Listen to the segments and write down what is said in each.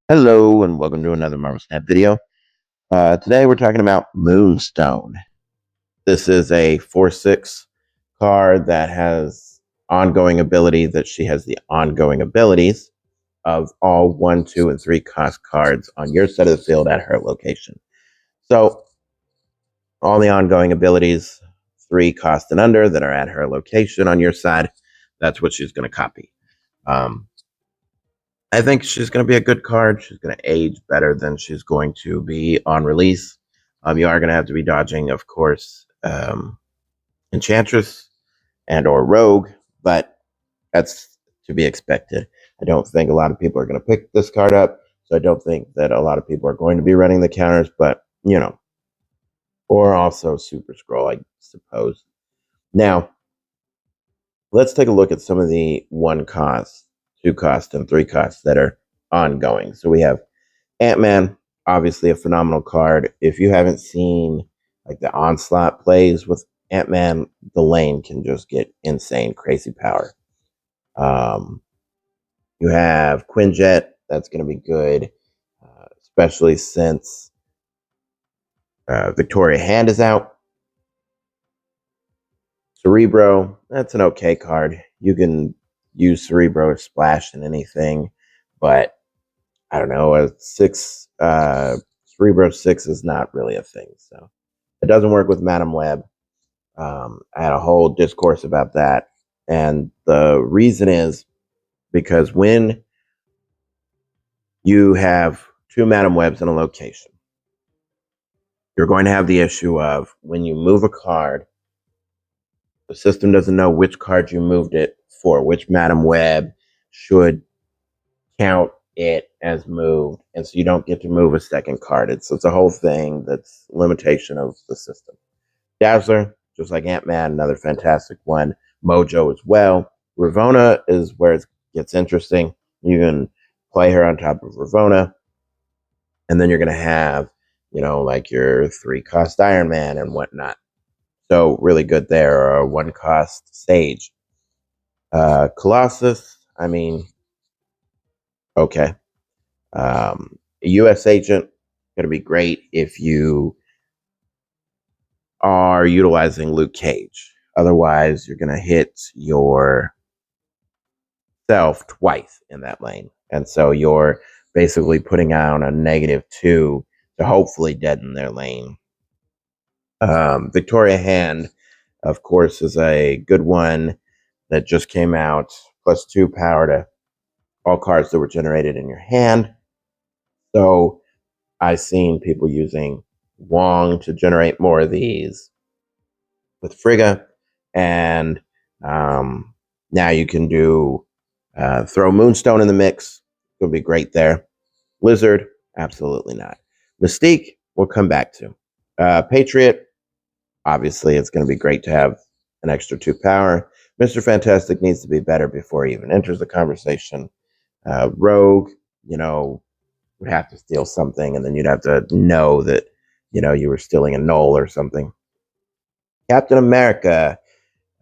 Hello and welcome to another Marvel Snap video. Today we're talking about Moonstone. This is a 4/6 card that has ongoing ability that she has the ongoing abilities of all 1, 2, and 3 cost cards on your side of the field at her location. So all the ongoing abilities, 3 cost and under that are at her location on your side, that's what she's going to copy. I think she's going to be a good card. She's going to age better than she's going to be on release. You are going to have to be dodging, of course, Enchantress and or Rogue, but that's to be expected. I don't think a lot of people are going to pick this card up, so I don't think that a lot of people are going to be running the counters, but, or also Super Scroll, I suppose. Now, let's take a look at some of the 1 cost, 2 cost, and 3 costs that are ongoing. So we have Ant-Man, obviously a phenomenal card. If you haven't seen like the Onslaught plays with Ant-Man, the lane can just get insane, crazy power. You have Quinjet, that's going to be good, especially since Victoria Hand is out. Cerebro, that's an okay card. You can use Cerebro to splash in anything, but I don't know, a 6 Cerebro 6 is not really a thing. So it doesn't work with Madam Web. I had a whole discourse about that. And the reason is because when you have 2 Madam Webs in a location, you're going to have the issue of when you move a card, the system doesn't know which card you moved it for, which Madam Web should count it as moved, and so you don't get to move a second card. It's a whole thing that's limitation of the system. Dazzler, just like Ant-Man, another fantastic one. Mojo as well. Ravonna is where it gets interesting. You can play her on top of Ravonna, and then you're going to have, like your 3 cost Iron Man and whatnot. So really good there, or a 1 cost Sage. Colossus, I mean, okay. U.S. Agent, going to be great if you are utilizing Luke Cage. Otherwise, you're going to hit yourself twice in that lane. And so you're basically putting on a -2 to hopefully deaden their lane. Victoria Hand, of course, is a good one that just came out. +2 power to all cards that were generated in your hand. So I've seen people using Wong to generate more of these with Frigga, and now you can do throw Moonstone in the mix. It'll be great there. Lizard, absolutely not. Mystique, we'll come back to. Patriot, obviously, it's going to be great to have an extra 2 power. Mr. Fantastic needs to be better before he even enters the conversation. Rogue, would have to steal something, and then you'd have to know that, you were stealing a null or something. Captain America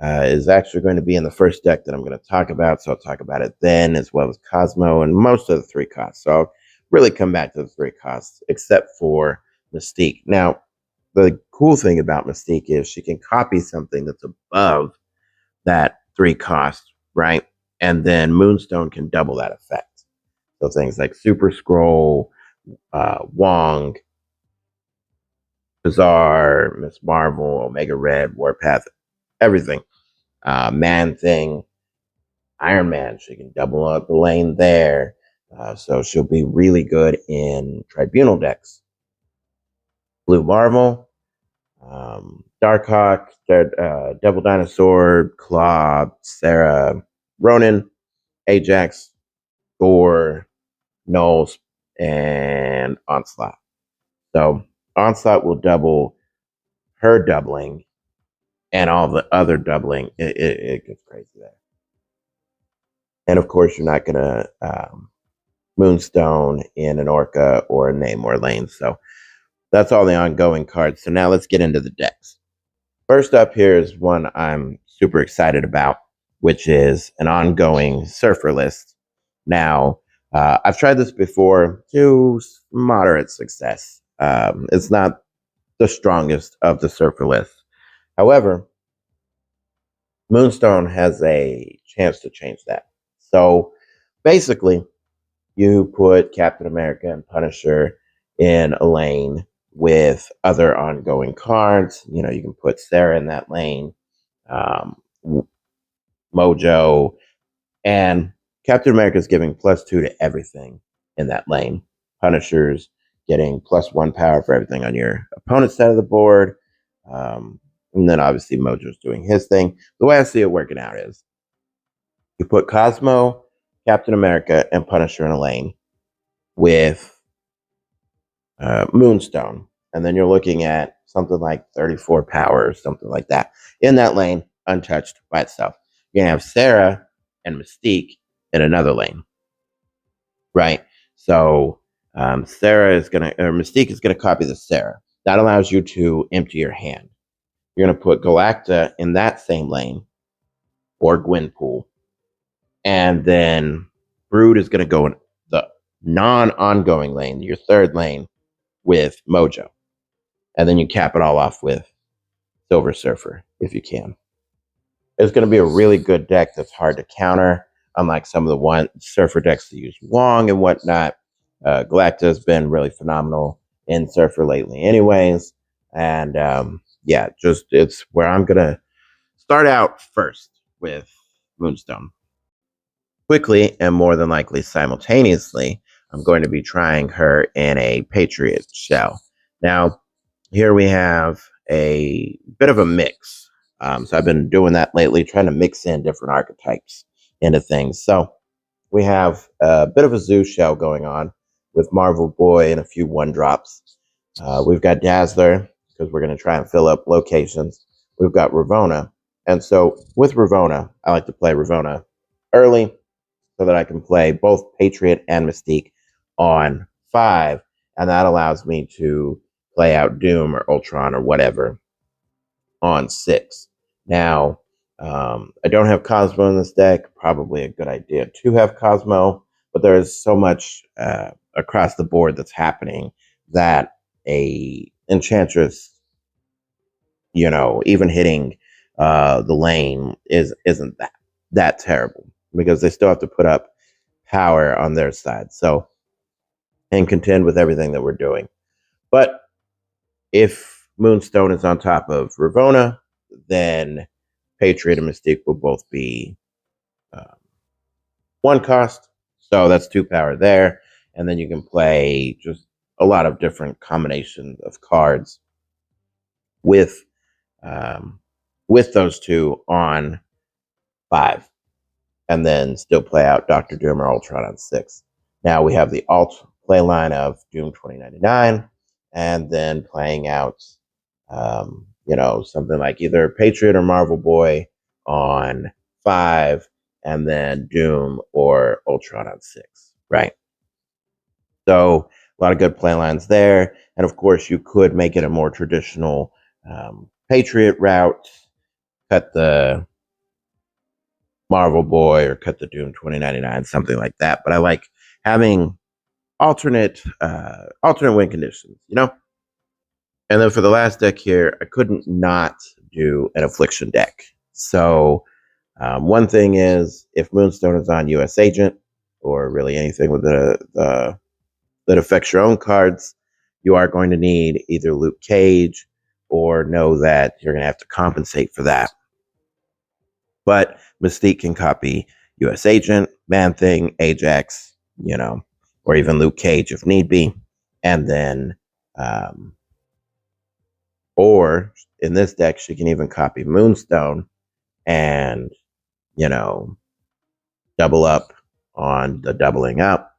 is actually going to be in the first deck that I'm going to talk about, so I'll talk about it then, as well as Cosmo and most of the 3 costs. So I'll really come back to the 3 costs, except for Mystique. Now, the cool thing about Mystique is she can copy something that's above that 3 cost, right? And then Moonstone can double that effect. So things like Super Scroll, Wong, Bizarre, Miss Marvel, Omega Red, Warpath, everything. Man Thing, Iron Man, she can double up the lane there. So she'll be really good in Tribunal decks. Blue Marvel, Darkhawk, Devil Dinosaur, Claw, Sarah, Ronin, Ajax, Thor, Knowles, and Onslaught. So Onslaught will double her doubling, and all the other doubling. It gets crazy there. And of course, you're not going to Moonstone in an Orca or a Namor lane. So that's all the ongoing cards. So now let's get into the decks. First up here is one I'm super excited about, which is an ongoing Surfer list. Now, I've tried this before to moderate success. It's not the strongest of the surfer lists. However, Moonstone has a chance to change that. So basically, you put Captain America and Punisher in a lane with other ongoing cards. You know, you can put Sarah in that lane, um, Mojo, and Captain America is giving +2 to everything in that lane. Punisher's getting +1 power for everything on your opponent's side of the board. And then obviously Mojo's doing his thing. The way I see it working out is you put Cosmo, Captain America, and Punisher in a lane with Moonstone. And then you're looking at something like 34 power or something like that in that lane, untouched by itself. You're going to have Sarah and Mystique in another lane, right? So Sarah is going to, or Mystique is going to copy the Sarah. That allows you to empty your hand. You're going to put Galacta in that same lane, or Gwenpool. And then Brood is going to go in the non-ongoing lane, your third lane, with Mojo. And then you cap it all off with Silver Surfer, if you can. It's going to be a really good deck that's hard to counter, unlike some of the one Surfer decks that use Wong and whatnot. Galacta has been really phenomenal in Surfer lately anyways. And yeah, just it's where I'm going to start out first with Moonstone. Quickly and more than likely simultaneously, I'm going to be trying her in a Patriot shell. Now, here we have a bit of a mix. So I've been doing that lately, trying to mix in different archetypes into things. So we have a bit of a zoo shell going on with Marvel Boy and a few one drops. We've got Dazzler because we're going to try and fill up locations. We've got Ravonna. And so with Ravonna, I like to play Ravonna early so that I can play both Patriot and Mystique on 5. And that allows me to play out Doom or Ultron or whatever on 6. Now, I don't have Cosmo in this deck. Probably a good idea to have Cosmo, but there's so much across the board that's happening that a Enchantress, you know, even hitting the lane isn't that terrible because they still have to put up power on their side. So, and contend with everything that we're doing. But if Moonstone is on top of Ravonna, then Patriot and Mystique will both be 1 cost. So that's 2 power there. And then you can play just a lot of different combinations of cards with those two on 5. And then still play out Doctor Doom or Ultron on 6. Now we have the alt play line of Doom 2099, and then playing out, you know, something like either Patriot or Marvel Boy on 5, and then Doom or Ultron on 6, right? So a lot of good play lines there. And of course, you could make it a more traditional Patriot route, cut the Marvel Boy or cut the Doom 2099, something like that. But I like having alternate win conditions, you know? And then for the last deck here, I couldn't not do an Affliction deck. So one thing is, if Moonstone is on US Agent, or really anything with that affects your own cards, you are going to need either Luke Cage or know that you're going to have to compensate for that. But Mystique can copy US Agent, Man-Thing, Ajax, you know, or even Luke Cage if need be. And then, or in this deck, she can even copy Moonstone and, you know, double up on the doubling up.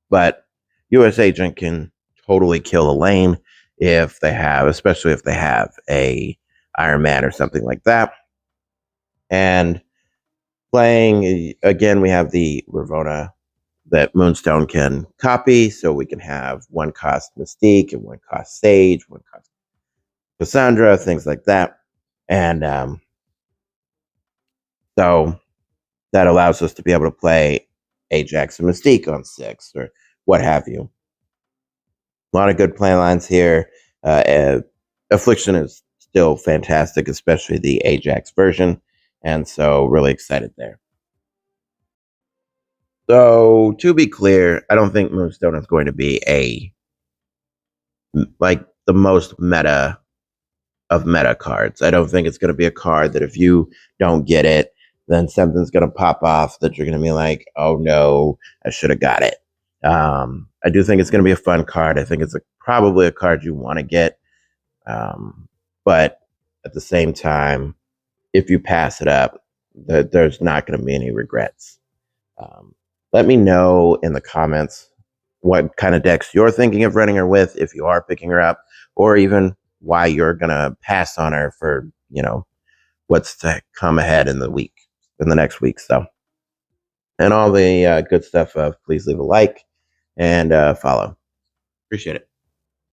But US Agent can totally kill a lane if they have, especially if they have a Iron Man or something like that. And playing, again, we have the Ravonna that Moonstone can copy, so we can have 1 cost Mystique and 1 cost Sage, 1 cost Cassandra, things like that. And so that allows us to be able to play Ajax and Mystique on 6 or what have you. A lot of good play lines here. Affliction is still fantastic, especially the Ajax version. And so, really excited there. So, to be clear, I don't think Moonstone is going to be like the most meta of meta cards. I don't think it's going to be a card that if you don't get it, then something's going to pop off that you're going to be like, oh no, I should have got it. I do think it's going to be a fun card. I think it's probably a card you want to get. But at the same time, if you pass it up, there's not going to be any regrets. Let me know in the comments what kind of decks you're thinking of running her with if you are picking her up, or even why you're going to pass on her for, what's to come ahead in the next week. So, and all the good stuff of please leave a like and follow. Appreciate it.